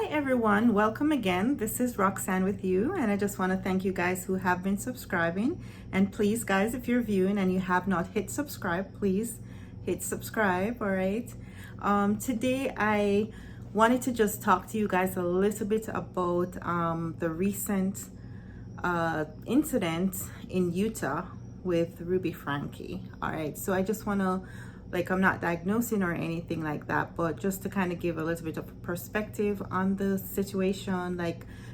Hi everyone, welcome again. This is Roxanne with you, and I just want to thank you guys who have been subscribing. And please guys, if you're viewing and you have not hit subscribe, please hit subscribe. All right. Today I wanted to just talk to you guys a little bit about the recent incident in Utah with Ruby Franke. All right, so I just want to, I'm not diagnosing or anything like that, but just to kind of give a little bit of perspective on the situation,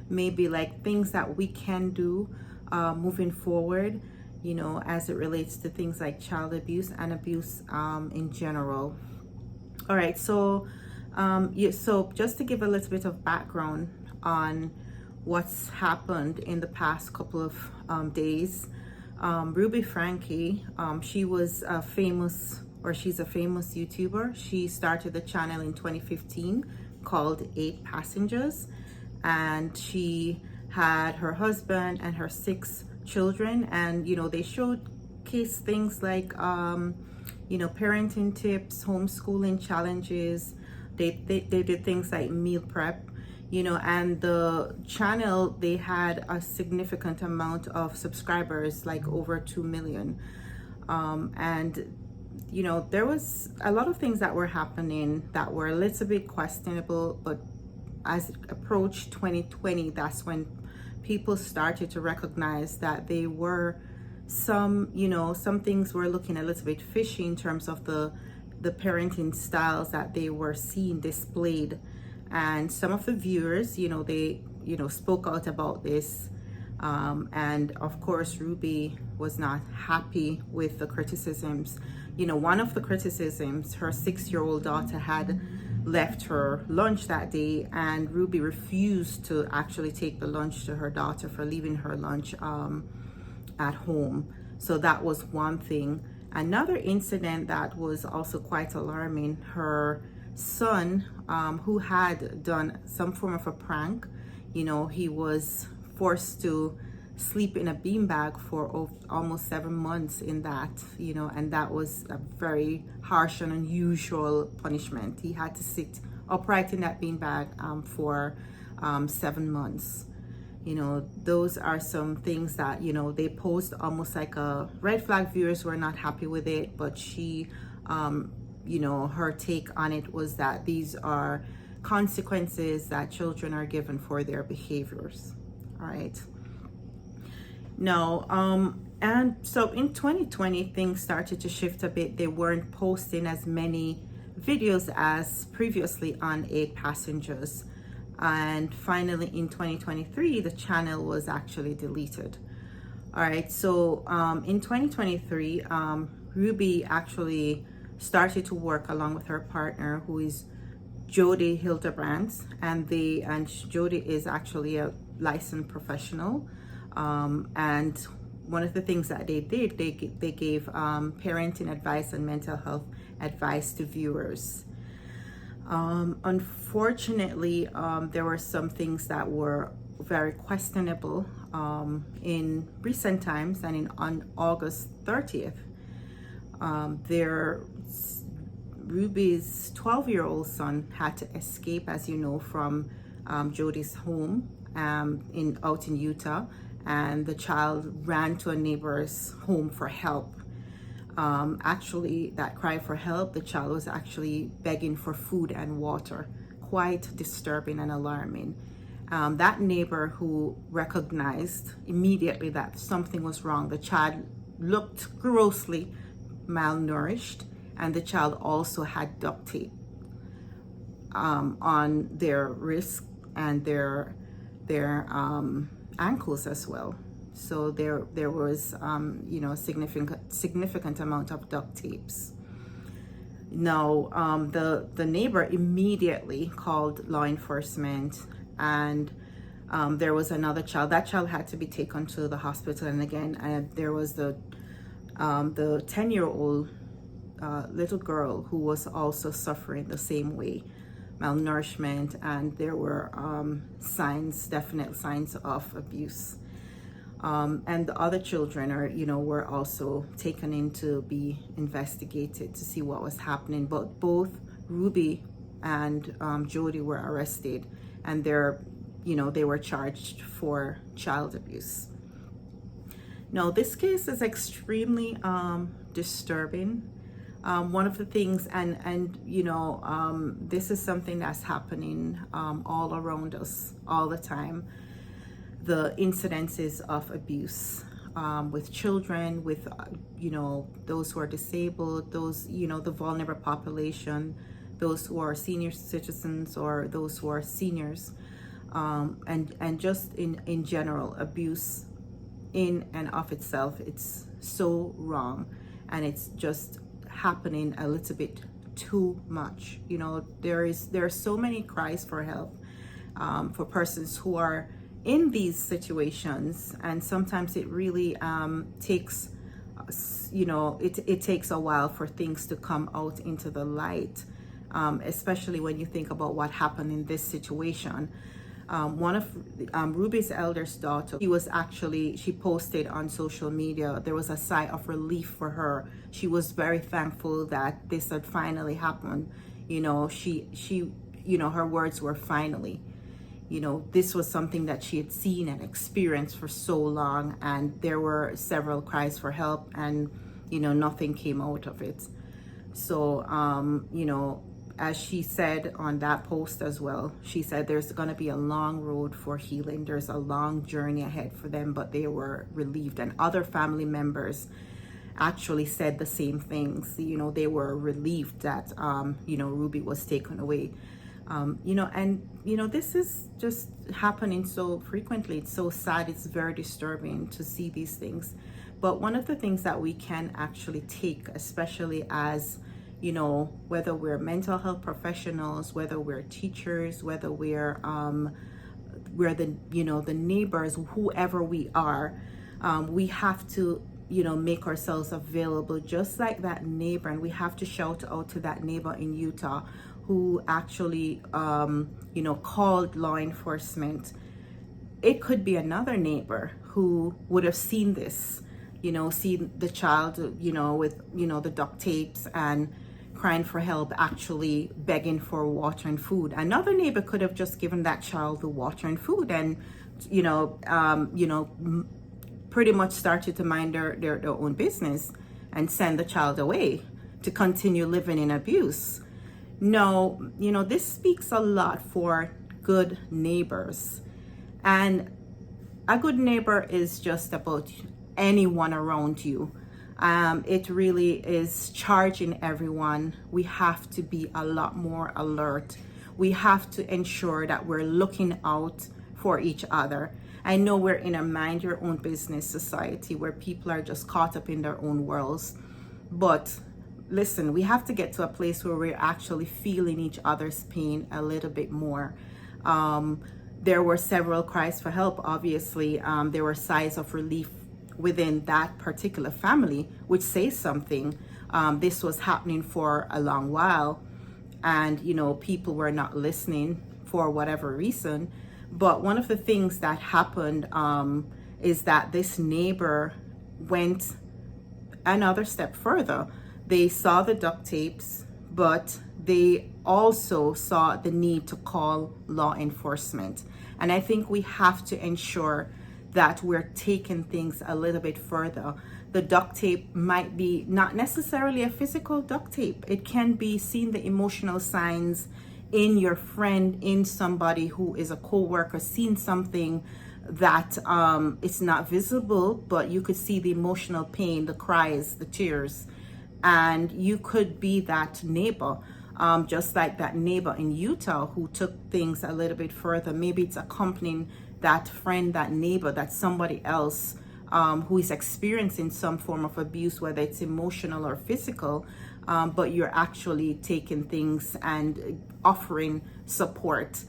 maybe things that we can do moving forward, as it relates to things like child abuse and abuse in general. All right, so so just to give a little bit of background on what's happened in the past couple of days. Ruby Franke, she was a famous, or she's a famous YouTuber. She started the channel in 2015 called 8 Passengers, and she had her husband and her 6 children, and they showcase things like parenting tips, homeschooling challenges. They did things like meal prep, and the channel, they had a significant amount of subscribers, like over 2 million. And there was a lot of things that were happening that were a little bit questionable, but as it approached 2020, that's when people started to recognize that they were some things were looking a little bit fishy in terms of the parenting styles that they were seeing displayed. And some of the viewers, they spoke out about this, and of course Ruby was not happy with the criticisms. One of the criticisms, her 6-year-old daughter had left her lunch that day, and Ruby refused to actually take the lunch to her daughter for leaving her lunch at home. So that was one thing. Another incident that was also quite alarming, her son, who had done some form of a prank, he was forced to sleep in a beanbag for almost 7 months in that, and that was a very harsh and unusual punishment. He had to sit upright in that beanbag for 7 months. Those are some things that, they posed almost like a red flag. Viewers were not happy with it, but she, her take on it was that these are consequences that children are given for their behaviors. All right. No, and so in 2020, things started to shift a bit. They weren't posting as many videos as previously on 8 Passengers. And finally in 2023, the channel was actually deleted. All right, so in 2023, Ruby actually started to work along with her partner, who is Jody Hildebrandt, and Jody is actually a licensed professional. And one of the things that they did, they gave parenting advice and mental health advice to viewers. Unfortunately, there were some things that were very questionable in recent times, and on August 30th, Ruby's 12-year-old son had to escape, as you know, from Jody's home out in Utah, and the child ran to a neighbor's home for help. Actually, that cry for help, the child was actually begging for food and water. Quite disturbing and alarming. That neighbor, who recognized immediately that something was wrong, the child looked grossly malnourished, and the child also had duct tape on their wrists and their ankles as well. So there was significant amount of duct tapes. Now the neighbor immediately called law enforcement, and there was another child. That child had to be taken to the hospital, and again there was the 10-year-old little girl who was also suffering the same way, malnourishment, and there were definite signs of abuse. And the other children were also taken in to be investigated to see what was happening. But both Ruby and Jody were arrested and they were charged for child abuse. Now, this case is extremely disturbing. One of the things, this is something that's happening all around us all the time. The incidences of abuse with children, with those who are disabled, those the vulnerable population, those who are senior citizens or those who are seniors, and just in general, abuse in and of itself, it's so wrong, and it's just happening a little bit too much. There are so many cries for help for persons who are in these situations, and sometimes it really takes it takes a while for things to come out into the light, especially when you think about what happened in this situation. One of Ruby's eldest daughter, she posted on social media, there was a sigh of relief for her. She was very thankful that this had finally happened. Her words were finally. This was something that she had seen and experienced for so long, and there were several cries for help, and nothing came out of it. So as she said on that post as well, she said there's going to be a long road for healing. There's a long journey ahead for them, but they were relieved. And other family members actually said the same things. They were relieved that, Ruby was taken away. This is just happening so frequently. It's so sad. It's very disturbing to see these things. But one of the things that we can actually take, especially as whether we're mental health professionals, whether we're teachers, whether we're the neighbors, whoever we are, we have to make ourselves available, just like that neighbor. And we have to shout out to that neighbor in Utah who actually called law enforcement. It could be another neighbor who would have seen this, seen the child with the duct tapes and crying for help, actually begging for water and food. Another neighbor could have just given that child the water and food, and pretty much started to mind their own business and send the child away to continue living in abuse. No, this speaks a lot for good neighbors. And a good neighbor is just about anyone around you. It really is charging everyone. We have to be a lot more alert. We have to ensure that we're looking out for each other. I know we're in a mind your own business society where people are just caught up in their own worlds. But listen, we have to get to a place where we're actually feeling each other's pain a little bit more. There were several cries for help, obviously. There were sighs of relief within that particular family, which says something. This was happening for a long while, and people were not listening for whatever reason. But one of the things that happened is that this neighbor went another step further. They saw the duct tapes, but they also saw the need to call law enforcement. And I think we have to ensure that we're taking things a little bit further. The duct tape might be not necessarily a physical duct tape. It can be seeing the emotional signs in your friend, in somebody who is a co-worker, seeing something that it's not visible, but you could see the emotional pain, the cries, the tears, and you could be that neighbor. Just like that neighbor in Utah who took things a little bit further. Maybe it's accompanying that friend, that neighbor, that somebody else who is experiencing some form of abuse, whether it's emotional or physical, but you're actually taking things and offering support.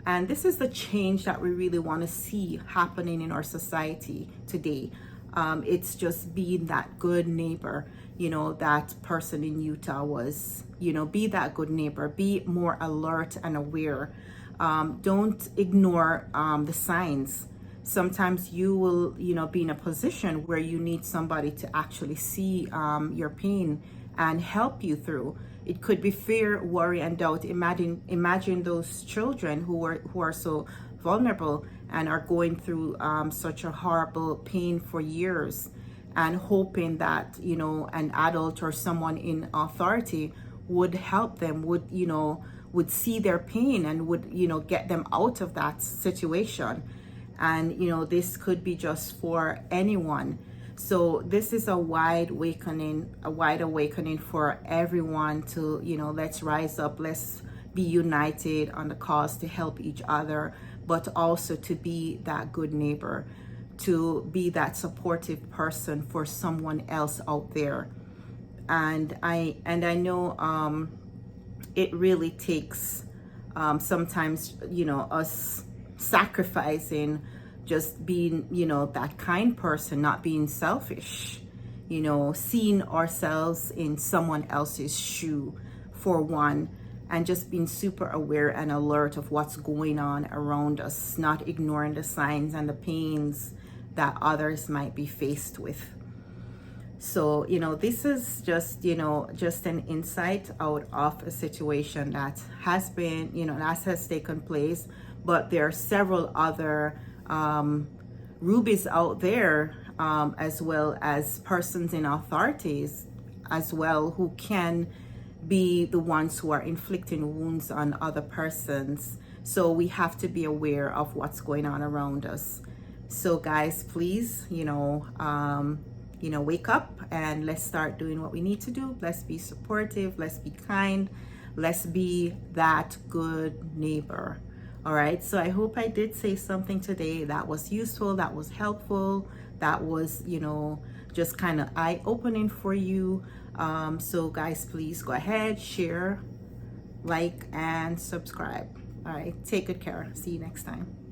And this is the change that we really want to see happening in our society today. It's just being that good neighbor. That person in Utah was, be that good neighbor, be more alert and aware. Don't ignore the signs. Sometimes you will, be in a position where you need somebody to actually see your pain and help you through. It could be fear, worry, and doubt. Imagine those children who are so vulnerable and are going through such a horrible pain for years, and hoping that, you know, an adult or someone in authority would help them, would, you know, would see their pain and would, you know, get them out of that situation. And, you know, this could be just for anyone. So this is a wide awakening for everyone to, you know, let's rise up, let's be united on the cause to help each other, but also to be that good neighbor, to be that supportive person for someone else out there. And I know it really takes sometimes, you know, us sacrificing, just being, you know, that kind person, not being selfish, you know, seeing ourselves in someone else's shoe for one, and just being super aware and alert of what's going on around us, not ignoring the signs and the pains that others might be faced with. So, you know, this is just, you know, just an insight out of a situation that has been, you know, that has taken place. But there are several other rubies out there, as well as persons in authorities as well, who can be the ones who are inflicting wounds on other persons. So we have to be aware of what's going on around us. So guys, please, you know, wake up and let's start doing what we need to do. Let's be supportive. Let's be kind. Let's be that good neighbor. All right. So I hope I did say something today that was useful, that was helpful, that was, you know, just kind of eye-opening for you. So guys, please go ahead, share, like, and subscribe. All right. Take good care. See you next time.